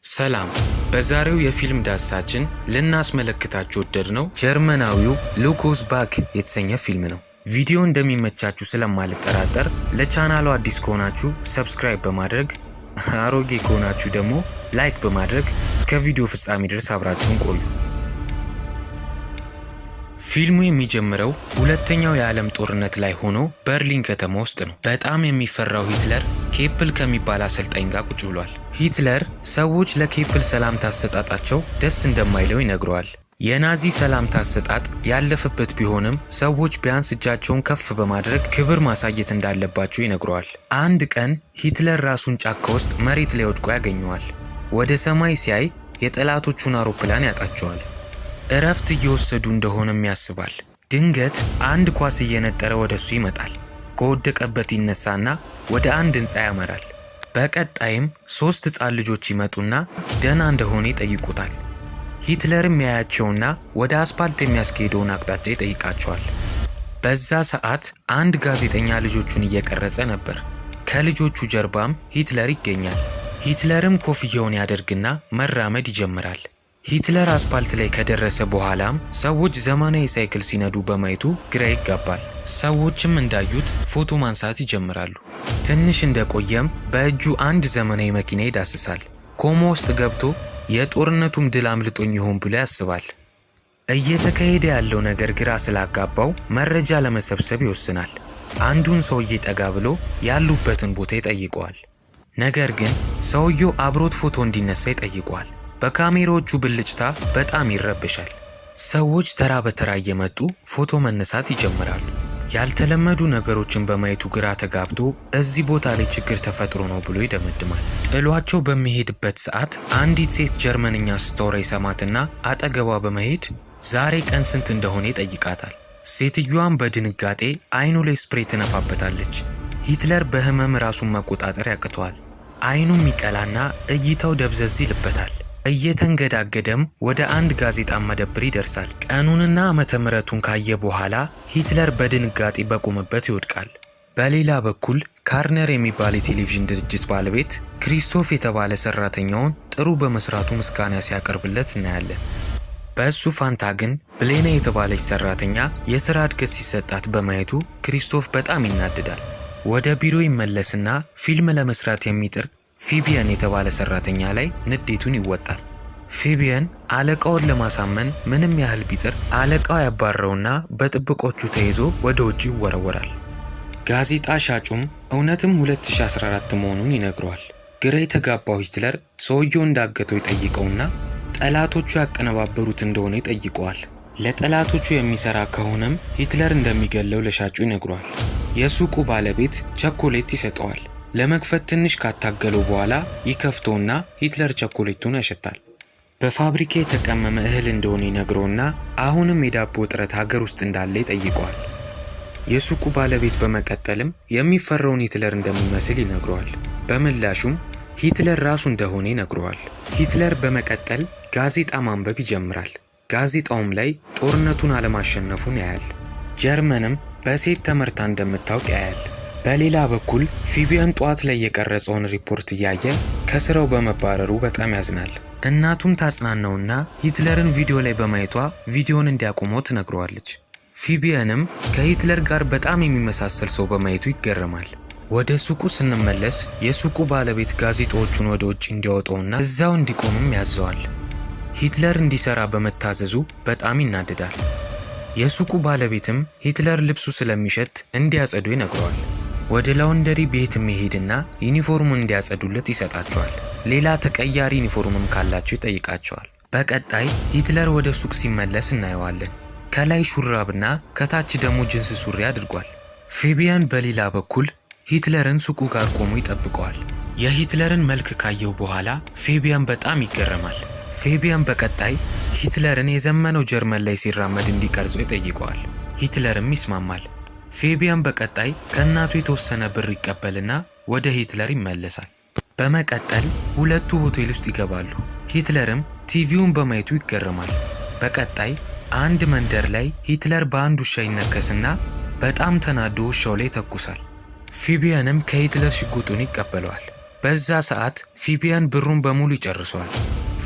ሰላም። በዛሬው የፊልም ዳሰሳችን ልናስመለክታችሁ ወደድነው ጀርመናዊው ሉክ ኢዝ ባክ የተሰኘ ፊልም ነው። ቪዲዮ እንደሚመቻችሁ ስለማልጠራጠር ለቻናሉ አዲስ ከሆናችሁ ሰብስክራይብ በማድረግ አሮጌ ከሆናችሁ ደግሞ ላይክ በማድረግ እስከ ቪዲዮ ፍጻሜ ድረስ አብራችሁን ቆዩ። ፊልሙ የሚጀምረው ሁለተኛው የዓለም ጦርነት ላይ ሆኖ በርሊን ከተማ ውስጥ ነው። በጣም የሚፈራው ሂትለር ኬፕል ከሚባል አሰልጣኝ ጋር ቁጭ ብሏል። ሂትለር ሰዎች ለኬፕል ሰላምታ አሰጣጣቸው ደስ እንደማይለው ይነግረዋል። የናዚ ሰላምታ አሰጣጥ ያለፈበት ቢሆንም ሰዎች ቢያንስ እጃቸውን ከፍ በማድረግ ክብር ማሳየት እንዳለባቸው ይነግረዋል። አንድ ቀን ሂትለር ራሱን ጫካ ውስጥ መሬት ላይ ወድቆ ያገኘዋል። ወደ ሰማይ ሲያይ የጠላቶቹን አውሮፕላን ያጣቸዋል። እረፍት እየወሰዱ እንደሆነም ያስባል። ድንገት አንድ ኳስ እየነጠረ ወደሱ ይመጣል። ከወደቀበት ይነሳና ወደ አንድ ህንፃ ያመራል። በቀጣይም 3 ህፃን ልጆች ይመጡና ደህና እንደሆነ ይጠይቁታል። ሂትለርም ያያቸውና ወደ አስፓልት የሚያስኬደውን አቅጣጫ ይጠይቃቸዋል። በዛ ሰዓት አንድ ጋዜጠኛ ልጆቹን እየቀረጸ ነበር። ከልጆቹ ጀርባም ሂትለር ይገኛል። ሂትለርም ኮፍያውን ያደርግና መራመድ ይጀምራል። ሂትለር አስፓልት ላይ ከደረሰ በኋላም ሰዎች ዘመናዊ ሳይክል ሲነዱ በማየቱ ግራ ይጋባል። ሰዎችም እንዳዩት ፎቶ ማንሳት ይጀምራሉ። ትንሽ እንደቆየም በእጁ አንድ ዘመናዊ መኪና ይዳስሳል። ኮማ ውስጥ ገብቶ የጦርነቱም ድል አምልጦኝ ይሆን ብሎ ያስባል። እየተካሄደ ያለው ነገር ግራ ስላጋባው መረጃ ለመሰብሰብ ይወስናል። አንዱን ሰውዬ ጠጋ ብሎ ያሉበትን ቦታ ይጠይቀዋል። ነገር ግን ሰውየው አብሮት ፎቶ እንዲነሳ ይጠይቀዋል። በካሜራዎቹ ብልጭታ በጣም ይረብሻል። ሰዎች ተራ በተራ እየመጡ ፎቶ መነሳት ይጀምራሉ። ያልተለመዱ ነገሮችን በማየቱ ግራ ተጋብቶ እዚህ ቦታ ላይ ችግር ተፈጥሮ ነው ብሎ ይደመድማል። ጥሏቸው በሚሄድበት ሰዓት አንዲት ሴት ጀርመንኛ ስታወራ ይሰማትና አጠገቧ በመሄድ ዛሬ ቀን ስንት እንደሆነ ይጠይቃታል። ሴትዮዋም በድንጋጤ አይኑ ላይ ስፕሬይ ትነፋበታለች። ሂትለር በህመም ራሱን መቆጣጠር ያቅተዋል። አይኑም ይቀላና እይታው ደብዘዝ ይልበታል። እየተንገዳገደም ወደ አንድ ጋዜጣ መደብር ይደርሳል። ቀኑንና ዓመተ ምሕረቱን ካየ በኋላ ሂትለር በድንጋጤ በቆመበት ይወድቃል። በሌላ በኩል ካርነር የሚባል የቴሌቪዥን ድርጅት ባለቤት ክሪስቶፍ የተባለ ሰራተኛውን ጥሩ በመስራቱ ምስጋና ሲያቀርብለት እናያለን። በእሱ ፋንታ ግን ብሌና የተባለች ሰራተኛ የሥራ እድገት ሲሰጣት በማየቱ ክሪስቶፍ በጣም ይናደዳል። ወደ ቢሮ ይመለስና ፊልም ለመስራት የሚጥር ፊቢየን የተባለ ሰራተኛ ላይ ንዴቱን ይወጣል። ፊቢየን አለቃውን ለማሳመን ምንም ያህል ቢጥር አለቃው ያባረውና በጥብቆቹ ተይዞ ወደ ውጭ ይወረወራል። ጋዜጣ ሻጩም እውነትም 2014 መሆኑን ይነግረዋል። ግራ የተጋባው ሂትለር ሰውየው እንዳገተው ይጠይቀውና ጠላቶቹ ያቀነባበሩት እንደሆነ ይጠይቀዋል። ለጠላቶቹ የሚሰራ ከሆነም ሂትለር እንደሚገለው ለሻጩ ይነግረዋል። የሱቁ ባለቤት ቸኮሌት ይሰጠዋል። ለመክፈት ትንሽ ካታገለው በኋላ ይከፍተውና ሂትለር ቸኮሌቱን ያሸታል። በፋብሪካ የተቀመመ እህል እንደሆነ ይነግረውና አሁንም የዳቦ እጥረት ሀገር ውስጥ እንዳለ ይጠይቀዋል። የሱቁ ባለቤት በመቀጠልም የሚፈራውን ሂትለር እንደሚመስል ይነግረዋል። በምላሹም ሂትለር ራሱ እንደሆነ ይነግረዋል። ሂትለር በመቀጠል ጋዜጣ ማንበብ ይጀምራል። ጋዜጣውም ላይ ጦርነቱን አለማሸነፉን ያያል። ጀርመንም በሴት ተመርታ እንደምታውቅ ያያል። በሌላ በኩል ፊቢየን ጧት ላይ የቀረጸውን ሪፖርት እያየ ከስራው በመባረሩ በጣም ያዝናል። እናቱም ታጽናናውና ሂትለርን ቪዲዮ ላይ በማየቷ ቪዲዮን እንዲያቆመው ትነግረዋለች። ፊቢየንም ከሂትለር ጋር በጣም የሚመሳሰል ሰው በማየቱ ይገረማል። ወደ ሱቁ ስንመለስ የሱቁ ባለቤት ጋዜጣዎቹን ወደ ውጭ እንዲያወጣውና እዛው እንዲቆምም ያዘዋል። ሂትለር እንዲሰራ በመታዘዙ በጣም ይናደዳል። የሱቁ ባለቤትም ሂትለር ልብሱ ስለሚሸት እንዲያጸዱ ይነግረዋል። ወደ ላውንደሪ ቤት መሄድና ዩኒፎርሙን እንዲያጸዱለት ይሰጣቸዋል። ሌላ ተቀያሪ ዩኒፎርምም ካላቸው ይጠይቃቸዋል። በቀጣይ ሂትለር ወደ ሱቅ ሲመለስ እናየዋለን። ከላይ ሹራብና ከታች ደግሞ ጅንስ ሱሪ አድርጓል። ፊቢየን በሌላ በኩል ሂትለርን ሱቁ ጋር ቆሞ ይጠብቀዋል። የሂትለርን መልክ ካየው በኋላ ፊቢየን በጣም ይገረማል። ፊቢየን በቀጣይ ሂትለርን የዘመነው ጀርመን ላይ ሲራመድ እንዲቀርጾ ይጠይቀዋል። ሂትለርም ይስማማል። ፊቢየን በቀጣይ ከእናቱ የተወሰነ ብር ይቀበልና ወደ ሂትለር ይመለሳል። በመቀጠል ሁለቱ ሆቴል ውስጥ ይገባሉ። ሂትለርም ቲቪውን በማየቱ ይገረማል። በቀጣይ አንድ መንደር ላይ ሂትለር በአንድ ውሻ ይነከስና በጣም ተናዶ ውሻው ላይ ተኩሳል። ፊቢየንም ከሂትለር ሽጉጡን ይቀበለዋል። በዛ ሰዓት ፊቢያን ብሩን በሙሉ ይጨርሰዋል።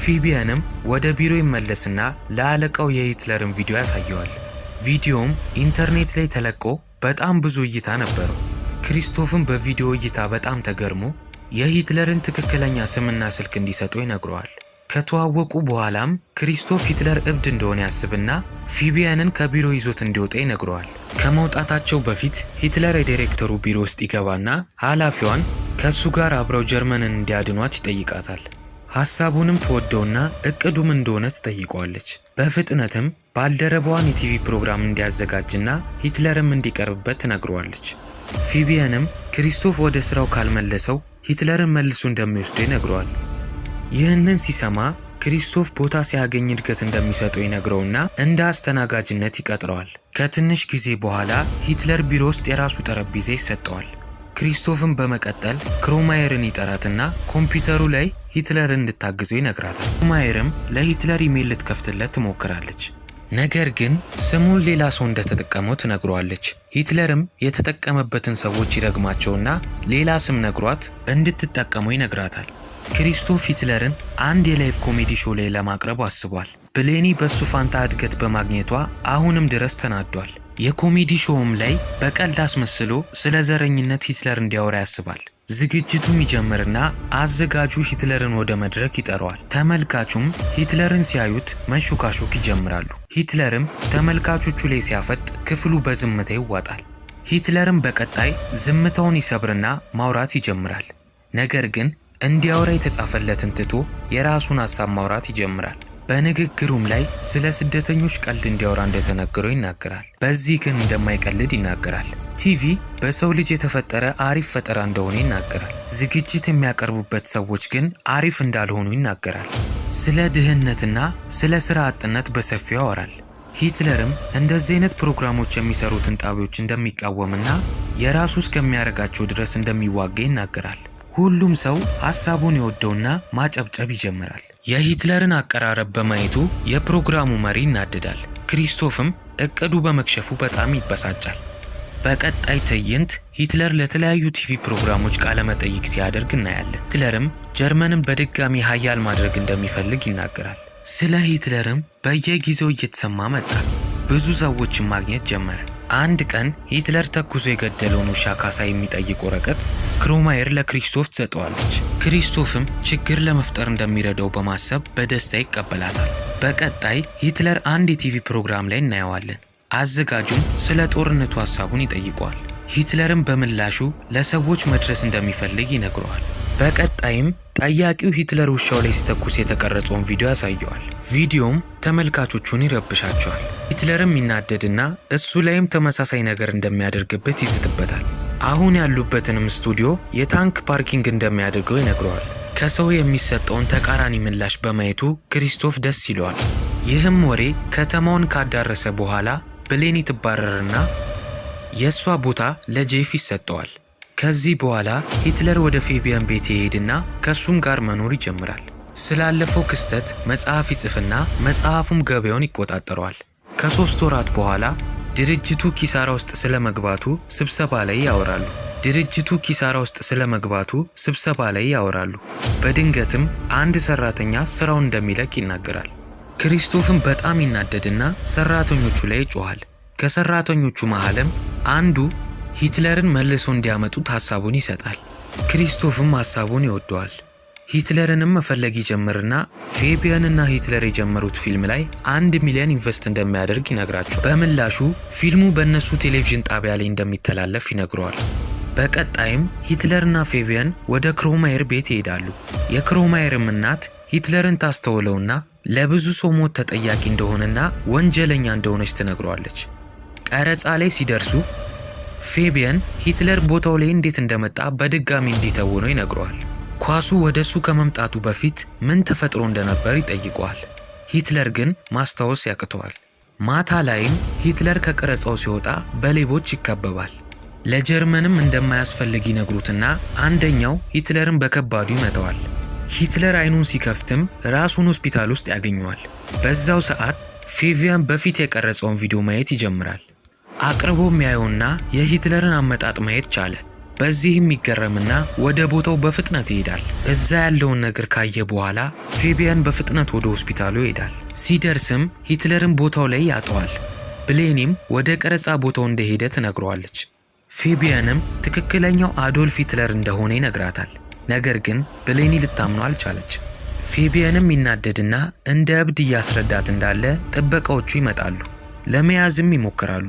ፊቢያንም ወደ ቢሮ ይመለስና ለአለቃው የሂትለርን ቪዲዮ ያሳየዋል። ቪዲዮውም ኢንተርኔት ላይ ተለቆ በጣም ብዙ እይታ ነበረው። ክሪስቶፍም በቪዲዮ እይታ በጣም ተገርሞ የሂትለርን ትክክለኛ ስምና ስልክ እንዲሰጠው ይነግረዋል። ከተዋወቁ በኋላም ክሪስቶፍ ሂትለር እብድ እንደሆነ ያስብና ፊቢያንን ከቢሮ ይዞት እንዲወጣ ይነግረዋል። ከመውጣታቸው በፊት ሂትለር የዳይሬክተሩ ቢሮ ውስጥ ይገባና ኃላፊዋን ከሱ ጋር አብረው ጀርመንን እንዲያድኗት ይጠይቃታል። ሐሳቡንም ተወደውና እቅዱም እንደሆነ ትጠይቀዋለች። በፍጥነትም ባልደረባዋን የቲቪ ፕሮግራም እንዲያዘጋጅና ሂትለርም እንዲቀርብበት ትነግረዋለች። ፊቢያንም ክሪስቶፍ ወደ ስራው ካልመለሰው ሂትለርን መልሶ እንደሚወስደው ይነግረዋል። ይህንን ሲሰማ ክሪስቶፍ ቦታ ሲያገኝ እድገት እንደሚሰጠው ይነግረውና እንደ አስተናጋጅነት ይቀጥረዋል። ከትንሽ ጊዜ በኋላ ሂትለር ቢሮ ውስጥ የራሱ ጠረጴዛ ይሰጠዋል። ክሪስቶፍን በመቀጠል ክሮማየርን ይጠራትና ኮምፒውተሩ ላይ ሂትለርን እንድታግዘው ይነግራታል። ክሮማየርም ለሂትለር ኢሜል ልትከፍትለት ትሞክራለች። ነገር ግን ስሙን ሌላ ሰው እንደተጠቀመው ትነግረዋለች። ሂትለርም የተጠቀመበትን ሰዎች ይረግማቸውና ሌላ ስም ነግሯት እንድትጠቀመው ይነግራታል። ክሪስቶፍ ሂትለርን አንድ የላይቭ ኮሜዲ ሾው ላይ ለማቅረብ አስቧል። ብሌኒ በሱ ፋንታ እድገት በማግኘቷ አሁንም ድረስ ተናዷል። የኮሜዲ ሾውም ላይ በቀልድ አስመስሎ ስለ ዘረኝነት ሂትለር እንዲያወራ ያስባል። ዝግጅቱም ይጀምርና አዘጋጁ ሂትለርን ወደ መድረክ ይጠራዋል። ተመልካቹም ሂትለርን ሲያዩት መንሾካሾክ ይጀምራሉ። ሂትለርም ተመልካቾቹ ላይ ሲያፈጥ ክፍሉ በዝምታ ይዋጣል። ሂትለርም በቀጣይ ዝምታውን ይሰብርና ማውራት ይጀምራል። ነገር ግን እንዲያወራ የተጻፈለትን ትቶ የራሱን ሐሳብ ማውራት ይጀምራል። በንግግሩም ላይ ስለ ስደተኞች ቀልድ እንዲያወራ እንደተነገረው ይናገራል። በዚህ ግን እንደማይቀልድ ይናገራል። ቲቪ በሰው ልጅ የተፈጠረ አሪፍ ፈጠራ እንደሆነ ይናገራል። ዝግጅት የሚያቀርቡበት ሰዎች ግን አሪፍ እንዳልሆኑ ይናገራል። ስለ ድህነትና ስለ ስራ አጥነት በሰፊው ያወራል። ሂትለርም እንደዚህ አይነት ፕሮግራሞች የሚሰሩትን ጣቢያዎች እንደሚቃወምና የራሱ እስከሚያደርጋቸው ድረስ እንደሚዋጋ ይናገራል። ሁሉም ሰው ሐሳቡን ይወደውና ማጨብጨብ ይጀምራል። የሂትለርን አቀራረብ በማየቱ የፕሮግራሙ መሪ ይናደዳል። ክሪስቶፍም እቅዱ በመክሸፉ በጣም ይበሳጫል። በቀጣይ ትዕይንት ሂትለር ለተለያዩ ቲቪ ፕሮግራሞች ቃለ መጠይቅ ሲያደርግ እናያለን። ሂትለርም ጀርመንን በድጋሚ ኃያል ማድረግ እንደሚፈልግ ይናገራል። ስለ ሂትለርም በየጊዜው እየተሰማ መጣ። ብዙ ሰዎችን ማግኘት ጀመረ። አንድ ቀን ሂትለር ተኩሶ የገደለውን ውሻ ካሳ የሚጠይቅ ወረቀት ክሮማየር ለክሪስቶፍ ትሰጠዋለች። ክሪስቶፍም ችግር ለመፍጠር እንደሚረዳው በማሰብ በደስታ ይቀበላታል። በቀጣይ ሂትለር አንድ የቲቪ ፕሮግራም ላይ እናየዋለን። አዘጋጁም ስለ ጦርነቱ ሐሳቡን ይጠይቀዋል። ሂትለርም በምላሹ ለሰዎች መድረስ እንደሚፈልግ ይነግረዋል። በቀጣይም ጠያቂው ሂትለር ውሻው ላይ ሲተኩስ የተቀረጸውን ቪዲዮ ያሳየዋል። ቪዲዮም ተመልካቾቹን ይረብሻቸዋል። ሂትለርም ይናደድና እሱ ላይም ተመሳሳይ ነገር እንደሚያደርግበት ይዝትበታል። አሁን ያሉበትንም ስቱዲዮ የታንክ ፓርኪንግ እንደሚያደርገው ይነግረዋል። ከሰው የሚሰጠውን ተቃራኒ ምላሽ በማየቱ ክሪስቶፍ ደስ ይለዋል። ይህም ወሬ ከተማውን ካዳረሰ በኋላ ብሌኒ ትባረርና የእሷ ቦታ ለጄፍ ይሰጠዋል። ከዚህ በኋላ ሂትለር ወደ ፌቢያን ቤት ይሄድና ከሱም ጋር መኖር ይጀምራል። ስላለፈው ክስተት መጽሐፍ ይጽፍና መጽሐፉም ገበያውን ይቆጣጠረዋል። ከ3 ወራት በኋላ ድርጅቱ ኪሳራ ውስጥ ስለመግባቱ ስብሰባ ላይ ያወራሉ። በድንገትም አንድ ሰራተኛ ስራውን እንደሚለቅ ይናገራል። ክሪስቶፍም በጣም ይናደድና ሰራተኞቹ ላይ ይጮሃል። ከሰራተኞቹ መሃልም አንዱ ሂትለርን መልሶ እንዲያመጡት ሐሳቡን ይሰጣል። ክሪስቶፍም ሐሳቡን ይወደዋል። ሂትለርንም መፈለግ ይጀምርና ፌቢያንና ሂትለር የጀመሩት ፊልም ላይ 1 ሚሊዮን ኢንቨስት እንደሚያደርግ ይነግራቸዋል። በምላሹ ፊልሙ በእነሱ ቴሌቪዥን ጣቢያ ላይ እንደሚተላለፍ ይነግረዋል። በቀጣይም ሂትለርና ፌቢያን ወደ ክሮማየር ቤት ይሄዳሉ። የክሮማየርም እናት ሂትለርን ታስተውለውና ለብዙ ሰው ሞት ተጠያቂ እንደሆነና ወንጀለኛ እንደሆነች ትነግረዋለች። ቀረጻ ላይ ሲደርሱ ፌቢያን ሂትለር ቦታው ላይ እንዴት እንደመጣ በድጋሚ እንዲተውነው ይነግረዋል። ኳሱ ወደሱ ከመምጣቱ በፊት ምን ተፈጥሮ እንደነበር ይጠይቀዋል። ሂትለር ግን ማስታወስ ያቅተዋል። ማታ ላይም ሂትለር ከቀረጻው ሲወጣ በሌቦች ይከበባል። ለጀርመንም እንደማያስፈልግ ይነግሩትና አንደኛው ሂትለርን በከባዱ ይመታዋል። ሂትለር አይኑን ሲከፍትም ራሱን ሆስፒታል ውስጥ ያገኘዋል። በዛው ሰዓት ፌቢያን በፊት የቀረጸውን ቪዲዮ ማየት ይጀምራል። አቅርቦ የሚያየውና የሂትለርን አመጣጥ ማየት ቻለ። በዚህም ይገረምና ወደ ቦታው በፍጥነት ይሄዳል። እዛ ያለውን ነገር ካየ በኋላ ፌቢያን በፍጥነት ወደ ሆስፒታሉ ይሄዳል። ሲደርስም ሂትለርን ቦታው ላይ ያጠዋል። ብሌኒም ወደ ቀረጻ ቦታው እንደሄደ ትነግረዋለች። ፌቢያንም ትክክለኛው አዶልፍ ሂትለር እንደሆነ ይነግራታል። ነገር ግን ብሌኒ ልታምነው አልቻለች። ፌቢያንም ይናደድና እንደ እብድ እያስረዳት እንዳለ ጥበቃዎቹ ይመጣሉ። ለመያዝም ይሞክራሉ።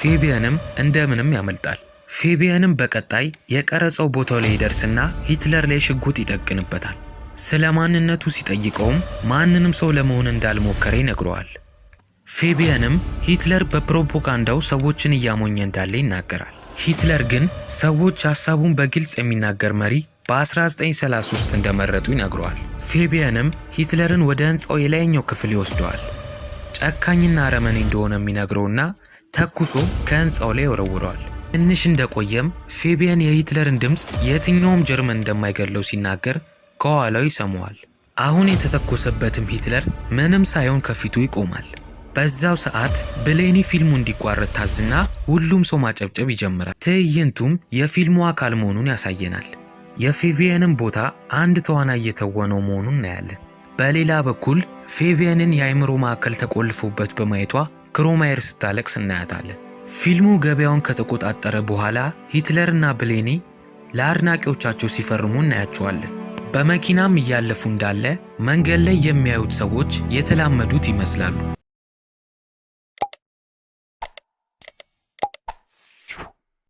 ፌቢያንም እንደምንም ያመልጣል። ፌቢያንም በቀጣይ የቀረጻው ቦታው ላይ ይደርስና ሂትለር ላይ ሽጉጥ ይጠቅንበታል። ስለ ማንነቱ ሲጠይቀውም ማንንም ሰው ለመሆን እንዳልሞከረ ይነግረዋል። ፌቢያንም ሂትለር በፕሮፓጋንዳው ሰዎችን እያሞኘ እንዳለ ይናገራል። ሂትለር ግን ሰዎች ሐሳቡን በግልጽ የሚናገር መሪ በ1933 እንደመረጡ ይነግረዋል። ፌቢያንም ሂትለርን ወደ ሕንፃው የላይኛው ክፍል ይወስደዋል። ጨካኝና አረመኔ እንደሆነ የሚነግረውና ተኩሶ ከሕንፃው ላይ ይወረውረዋል። ትንሽ እንደቆየም ፌቢያን የሂትለርን ድምፅ የትኛውም ጀርመን እንደማይገለው ሲናገር ከኋላው ይሰማዋል። አሁን የተተኮሰበትም ሂትለር ምንም ሳይሆን ከፊቱ ይቆማል። በዛው ሰዓት ብሌኒ ፊልሙ እንዲቋረጥ ታዝና ሁሉም ሰው ማጨብጨብ ይጀምራል። ትዕይንቱም የፊልሙ አካል መሆኑን ያሳየናል። የፌቢያንን ቦታ አንድ ተዋናይ እየተወነው መሆኑን እናያለን። በሌላ በኩል ፌቢያንን የአእምሮ ማዕከል ተቆልፎበት በማየቷ ክሮማየር ስታለቅስ እናያታለን። ፊልሙ ገበያውን ከተቆጣጠረ በኋላ ሂትለርና ብሌኒ ለአድናቂዎቻቸው ሲፈርሙ እናያቸዋለን። በመኪናም እያለፉ እንዳለ መንገድ ላይ የሚያዩት ሰዎች የተላመዱት ይመስላሉ።